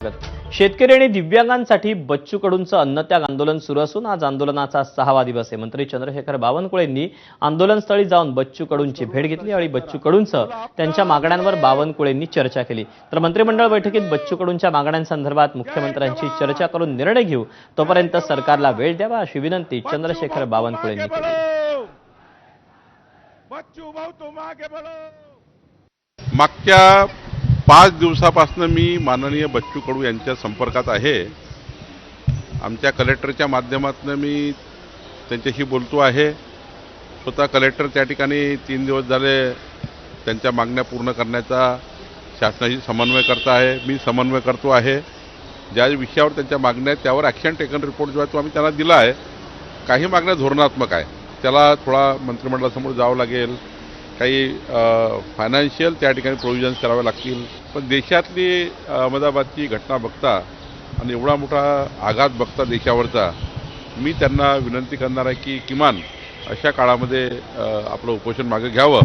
शेतकरी आणि दिव्यांगांसाठी बच्चू कडूंचं अन्नत्याग आंदोलन सुरू असून आज आंदोलनाचा 6वा दिवस आहे। मंत्री चंद्रशेखर बावनकुळेंनी आंदोलनस्थळी जाऊन बच्चू कडूंची भेट घेतली आणि बच्चू कडूंचं त्यांच्या मागण्यांवर बावनकुळेंनी चर्चा केली। तर मंत्रिमंडळ बैठकीत बच्चू कडूंच्या मागण्यांसंदर्भात मुख्यमंत्र्यांशी चर्चा करून निर्णय घेऊ, तोपर्यंत सरकारला वेळ द्यावा अशी विनंती चंद्रशेखर बावनकुळेंनी केली। मागच्या 5 दिवसापासून मी माननीय बच्चू कडू यांच्या संपर्कात आहे। आमच्या कलेक्टरच्या माध्यमातून मी त्यांच्याशी बोलतो आहे। स्वतः कलेक्टर त्या ठिकाणी 3 दिवस झाले त्यांच्या मागण्या पूर्ण करण्याचा शासनाशी समन्वय करत आहे। मी समन्वय करतो आहे। ज्या विषयावर त्यांच्या मागण्या आहेत त्यावर ॲक्शन टेकन रिपोर्ट जो आहे तो आम्ही त्यांना दिला आहे। काही मागण्या धोरणात्मक आहे, त्याला थोडा मंत्रिमंडळासमोर जावं लागेल, काही फायनान्शियल त्या ठिकाणी प्रोव्हिजन्स करावे लागतील। पण देशातली अहमदाबादची घटना बघता आणि एवढा मोठा आघात बघता देशावरचा, मी त्यांना विनंती करणार आहे की किमान अशा काळामध्ये आपलं उपोषण मागे घ्यावं